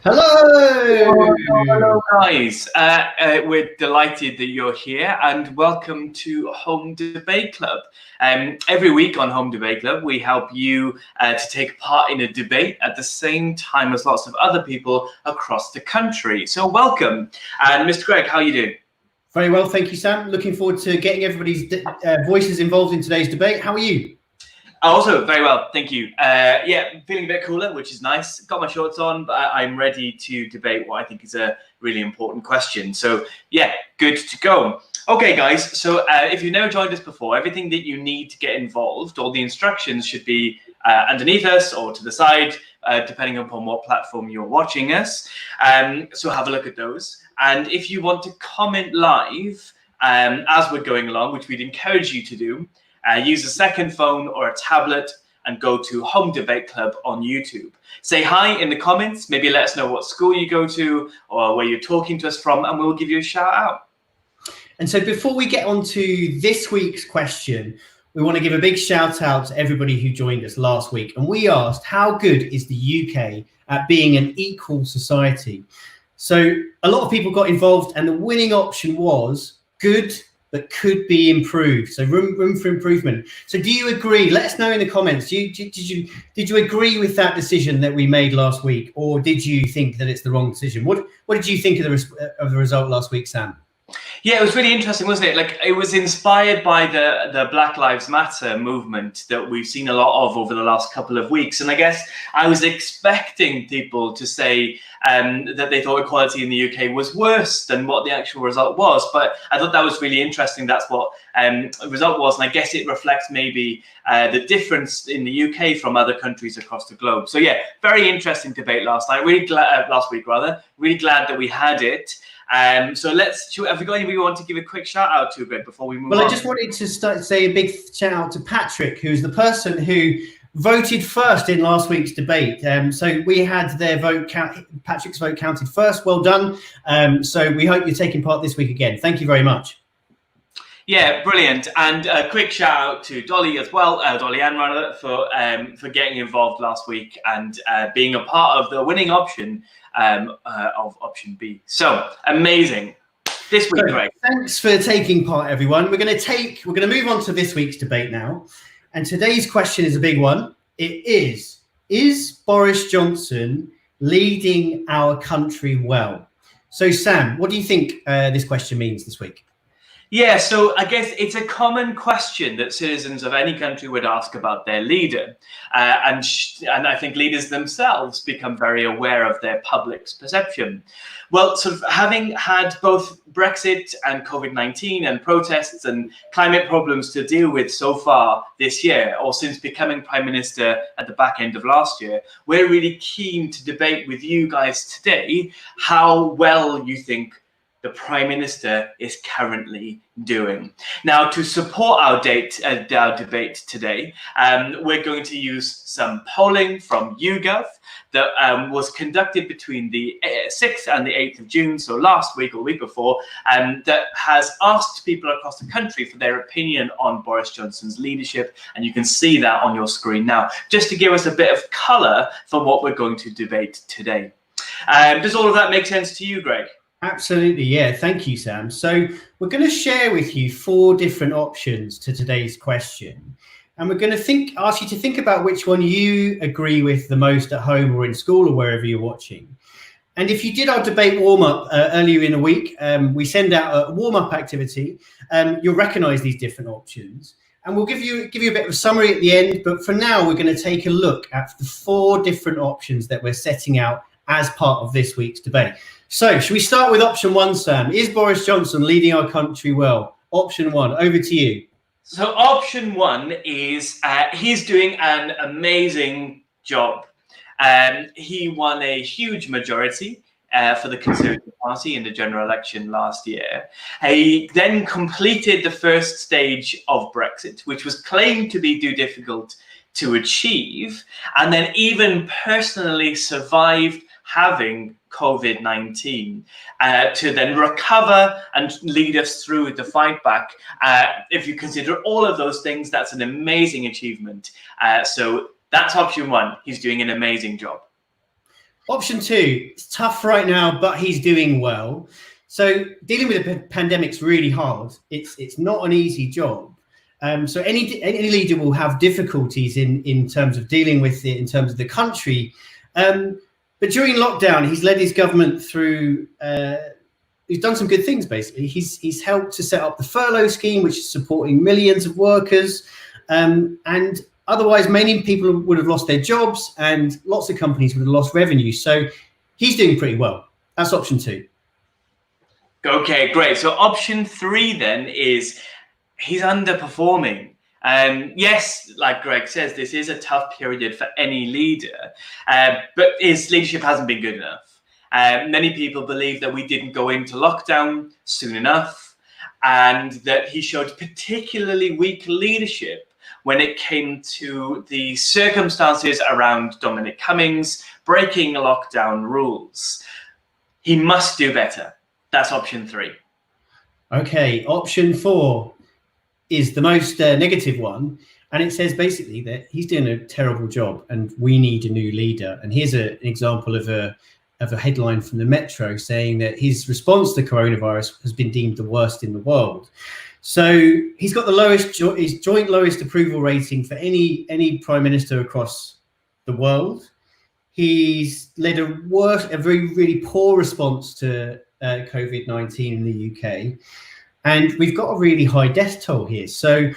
Hello! Hello, guys. We're delighted that you're here, and welcome to Home Debate Club. Every week on Home Debate Club, we help you to take part in a debate at the same time as lots of other people across the country. So welcome. And Mr. Greg, how are you doing? Very well, thank you, Sam. Looking forward to getting everybody's voices involved in today's debate. How are you? Also, very well, thank you. Yeah, feeling a bit cooler, which is nice. Got my shorts on, but I'm ready to debate what I think is a really important question. So, yeah, good to go. Okay, guys, so if you've never joined us before, everything that you need to get involved, all the instructions should be underneath us or to the side, depending upon what platform you're watching us. So have a look at those. And if you want to comment live as we're going along, which we'd encourage you to do, use a second phone or a tablet and go to Home Debate Club on YouTube. Say hi in the comments, maybe let us know what school you go to or where you're talking to us from, and we'll give you a shout out. And so before we get on to this week's question, we want to give a big shout out to everybody who joined us last week. And we asked, how good is the UK at being an equal society? So a lot of people got involved, and the winning option was good, but could be improved. So room for improvement. So do you agree? Let us know in the comments. Did you agree with that decision that we made last week, or did you think that it's the wrong decision? What did you think of the result last week, Sam? Yeah, it was really interesting, wasn't it? Like, it was inspired by the Black Lives Matter movement that we've seen a lot of over the last couple of weeks. And I guess I was expecting people to say that they thought equality in the UK was worse than what the actual result was. But I thought that was really interesting. That's what the result was. And I guess it reflects maybe the difference in the UK from other countries across the globe. So yeah, very interesting debate last week, really glad that we had it. So have we got anybody we want to give a quick shout out to, Greg, before we move on? Well, I just wanted to say a big shout out to Patrick, who's the person who voted first in last week's debate. So we had their vote Patrick's vote counted first. Well done. So we hope you're taking part this week again. Thank you very much. Yeah, brilliant. And a quick shout out to Dolly as well, Dolly Ann rather, for getting involved last week and being a part of the winning option of option B. So amazing. This week, Greg. Thanks for taking part, everyone. We're going to move on to this week's debate now. And today's question is a big one. It is Boris Johnson leading our country well? So, Sam, what do you think this question means this week? Yeah, so I guess it's a common question that citizens of any country would ask about their leader. And I think leaders themselves become very aware of their public's perception. Well, sort of having had both Brexit and COVID-19 and protests and climate problems to deal with so far this year, or since becoming Prime Minister at the back end of last year, we're really keen to debate with you guys today how well you think the Prime Minister is currently doing. Now, to support our debate today, we're going to use some polling from YouGov that was conducted between the 6th and the 8th of June, so last week or week before, that has asked people across the country for their opinion on Boris Johnson's leadership, and you can see that on your screen now, just to give us a bit of colour for what we're going to debate today. Does all of that make sense to you, Greg? Absolutely, yeah. Thank you, Sam. So we're going to share with you 4 different options to today's question. And we're going to ask you to think about which one you agree with the most at home or in school or wherever you're watching. And if you did our debate warm-up earlier in the week, we send out a warm-up activity. You'll recognise these different options. And we'll give you a bit of a summary at the end. But for now, we're going to take a look at the 4 different options that we're setting out as part of this week's debate. So, should we start with option 1, Sam? Is Boris Johnson leading our country well? Option 1, over to you. So, option 1 is he's doing an amazing job. He won a huge majority for the Conservative Party in the general election last year. He then completed the first stage of Brexit, which was claimed to be too difficult to achieve, and then even personally survived having COVID-19 to then recover and lead us through the fight back. If you consider all of those things, that's an amazing achievement. So that's option 1. He's doing an amazing job. Option two, it's tough right now, but he's doing well. So dealing with a pandemic's really hard. It's not an easy job. So any leader will have difficulties in terms of dealing with it, in terms of the country. But during lockdown, he's led his government through. He's done some good things. Basically, he's helped to set up the furlough scheme, which is supporting millions of workers, and otherwise many people would have lost their jobs, and lots of companies would have lost revenue. So he's doing pretty well. That's option two. Okay, great. So option three then is he's underperforming. Yes, like Greg says, this is a tough period for any leader, but his leadership hasn't been good enough. Many people believe that we didn't go into lockdown soon enough, and that he showed particularly weak leadership when it came to the circumstances around Dominic Cummings breaking lockdown rules. He must do better. That's option three. Okay, option four is the most negative one, and it says basically that he's doing a terrible job and we need a new leader. And here's an example of a headline from the Metro saying that his response to coronavirus has been deemed the worst in the world. So he's got the lowest, his joint lowest approval rating for any prime minister across the world. He's led a really poor response to COVID-19 in the UK. And we've got a really high death toll here. So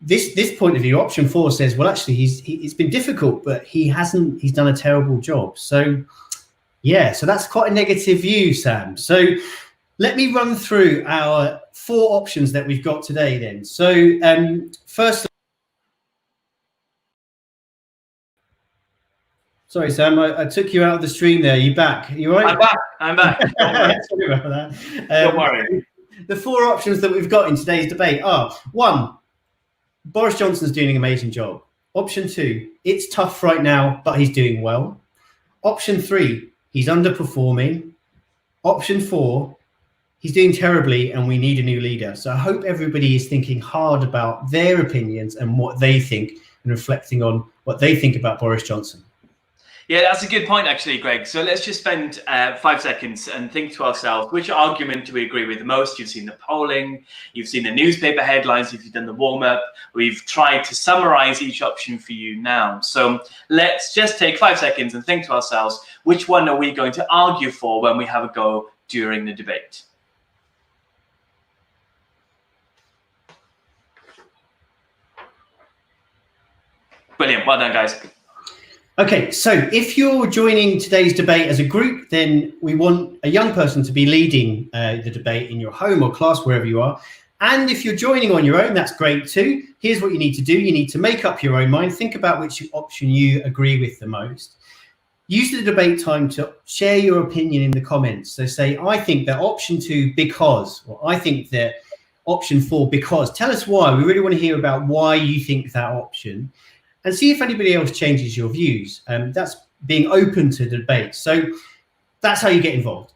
this point of view, option four says, well, actually, it's been difficult, but he's done a terrible job. So yeah, so that's quite a negative view, Sam. So let me run through our four options that we've got today then. So first, sorry, Sam, I took you out of the stream there. You back? You right? I'm back. Sorry about that. Don't worry. The four options that we've got in today's debate are: one, Boris Johnson's doing an amazing job. Option two, it's tough right now, but he's doing well. Option three, he's underperforming. Option four, he's doing terribly and we need a new leader. So I hope everybody is thinking hard about their opinions and what they think and reflecting on what they think about Boris Johnson. Yeah, that's a good point, actually, Greg. So let's just spend 5 seconds and think to ourselves, which argument do we agree with the most? You've seen the polling, you've seen the newspaper headlines, you've done the warm-up. We've tried to summarize each option for you now. So let's just take 5 seconds and think to ourselves, which one are we going to argue for when we have a go during the debate? Brilliant. Well done, guys. Okay, so if you're joining today's debate as a group, then we want a young person to be leading the debate in your home or class, wherever you are. And if you're joining on your own, that's great too. Here's what you need to do. You need to make up your own mind. Think about which option you agree with the most. Use the debate time to share your opinion in the comments. So say, I think that option two because, or I think that option four because. Tell us why. We really want to hear about why you think that option. And see if anybody else changes your views. That's being open to debate. So that's how you get involved.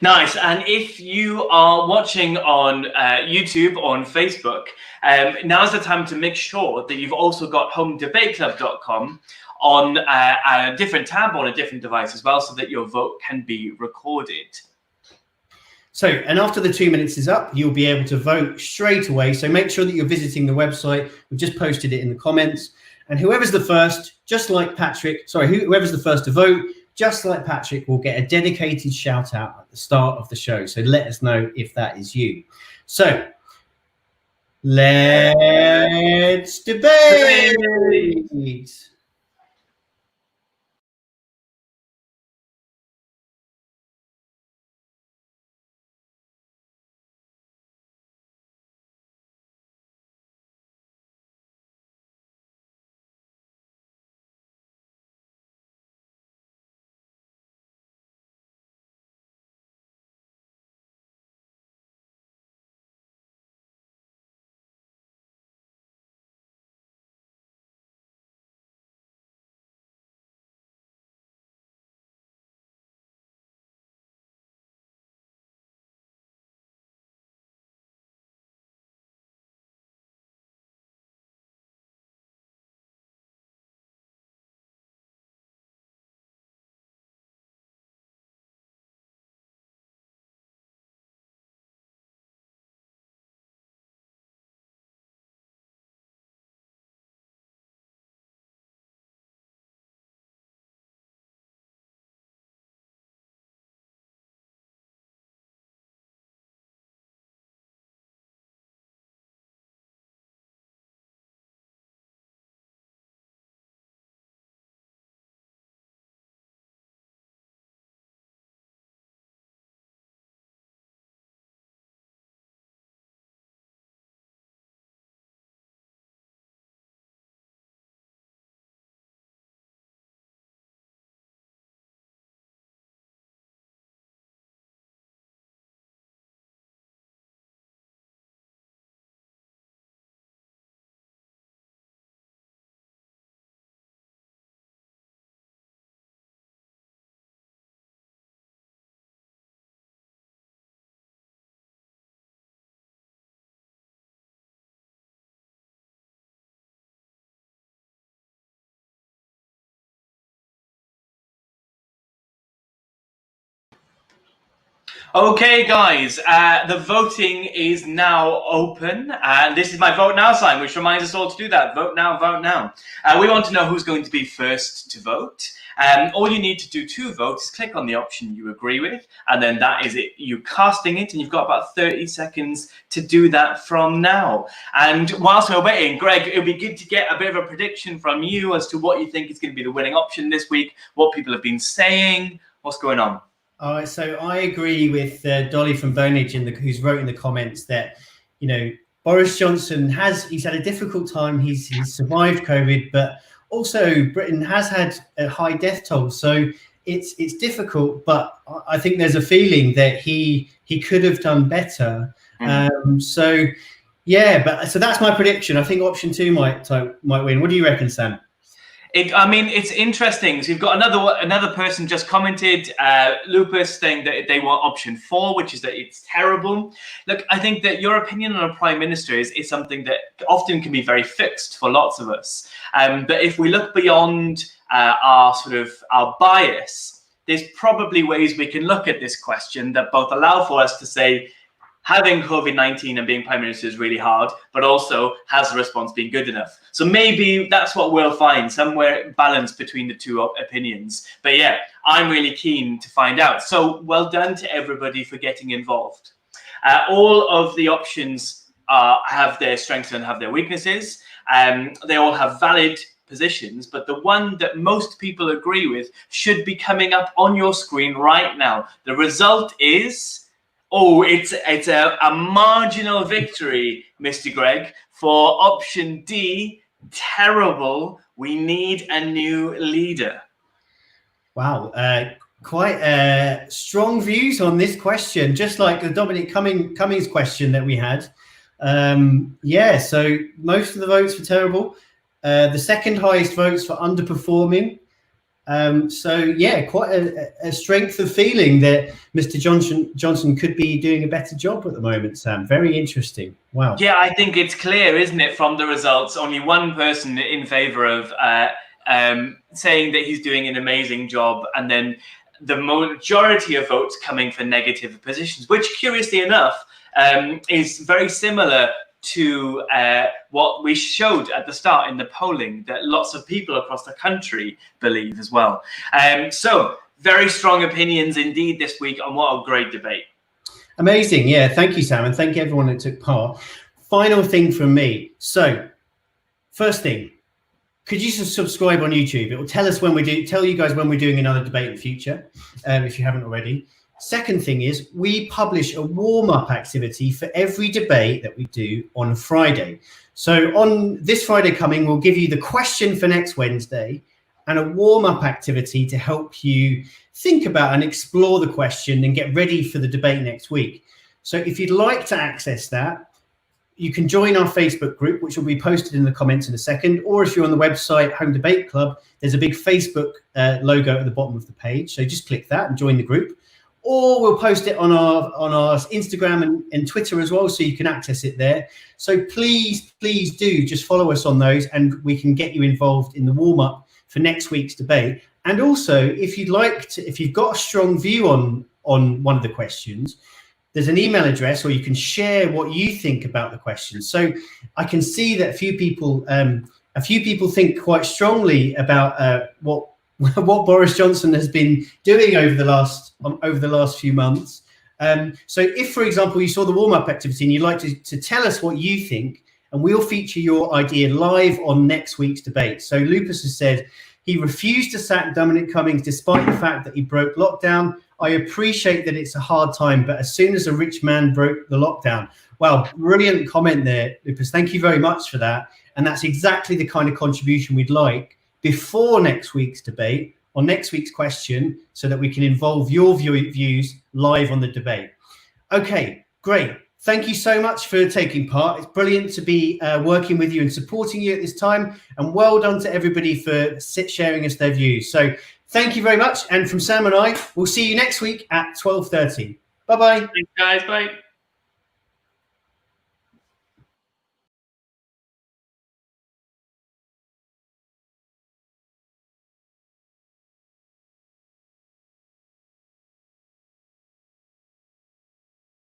Nice. And if you are watching on YouTube or on Facebook, now's the time to make sure that you've also got homedebateclub.com on a different tab on a different device as well, so that your vote can be recorded. So, and after the 2 minutes is up, you'll be able to vote straight away. So make sure that you're visiting the website. We've just posted it in the comments. And whoever's the first, just like Patrick, whoever's the first to vote, just like Patrick, will get a dedicated shout out at the start of the show. So let us know if that is you. So let's debate. Okay, guys, the voting is now open, and this is my vote now sign, which reminds us all to do that. Vote now, vote now. We want to know who's going to be first to vote. All you need to do to vote is click on the option you agree with, and then that is it. You're casting it, and you've got about 30 seconds to do that from now. And whilst we're waiting, Greg, it would be good to get a bit of a prediction from you as to what you think is going to be the winning option this week, what people have been saying, what's going on. All right, so I agree with Dolly from Bonage who's wrote in the comments that, you know, Boris Johnson he's had a difficult time. He's survived COVID, but also Britain has had a high death toll. So it's difficult, but I think there's a feeling that he could have done better. So that's my prediction. I think option 2 might win. What do you reckon, Sam? It's interesting. So you've got another person just commented, Lupus, saying that they want option 4, which is that it's terrible. Look, I think that your opinion on a prime minister is something that often can be very fixed for lots of us. But if we look beyond our bias, there's probably ways we can look at this question that both allow for us to say, having COVID-19 and being prime minister is really hard, but also has the response been good enough? So maybe that's what we'll find, somewhere balanced between the two opinions. But yeah, I'm really keen to find out. So well done to everybody for getting involved. All of the options have their strengths and have their weaknesses. They all have valid positions, but the one that most people agree with should be coming up on your screen right now. The result is... it's a marginal victory, Mr. Greg, for option D, terrible. We need a new leader. Wow, quite strong views on this question, just like the Dominic Cummings question that we had. So most of the votes for terrible. The second highest votes for underperforming. Quite a strength of feeling that Mr. Johnson could be doing a better job at the moment, Sam. Very interesting. Wow. Yeah, I think it's clear, isn't it, from the results? Only one person in favour of saying that he's doing an amazing job, and then the majority of votes coming for negative positions, which, curiously enough, is very similar to what we showed at the start in the polling that lots of people across the country believe as well. So very strong opinions indeed this week, and what a great debate. Amazing. Yeah, thank you, Sam, and thank you everyone that took part. Final thing from me. So first thing, could you subscribe on YouTube? It will tell us tell you guys when we're doing another debate in the future, if you haven't already. Second thing is we publish a warm-up activity for every debate that we do on a Friday. So on this Friday coming, we'll give you the question for next Wednesday and a warm-up activity to help you think about and explore the question and get ready for the debate next week. So if you'd like to access that, you can join our Facebook group, which will be posted in the comments in a second. Or if you're on the website, Home Debate Club, there's a big Facebook logo at the bottom of the page. So just click that and join the group. Or we'll post it on our Instagram and Twitter as well, so you can access it there. So please do just follow us on those, and we can get you involved in the warm-up for next week's debate. And also, if you've got a strong view on one of the questions, there's an email address, or you can share what you think about the question. So I can see that a few people think quite strongly about what Boris Johnson has been doing over the last few months. So if, for example, you saw the warm-up activity and you'd like to tell us what you think, and we'll feature your idea live on next week's debate. So Lupus has said he refused to sack Dominic Cummings despite the fact that he broke lockdown. I appreciate that it's a hard time, but as soon as a rich man broke the lockdown. Wow, brilliant comment there, Lupus. Thank you very much for that. And that's exactly the kind of contribution we'd like before next week's debate on next week's question, so that we can involve your views live on the debate. Okay, great. Thank you so much for taking part. It's brilliant to be working with you and supporting you at this time. And well done to everybody for sharing us their views. So thank you very much. And from Sam and I, we'll see you next week at 12:30. Bye-bye. Thanks, guys. Bye.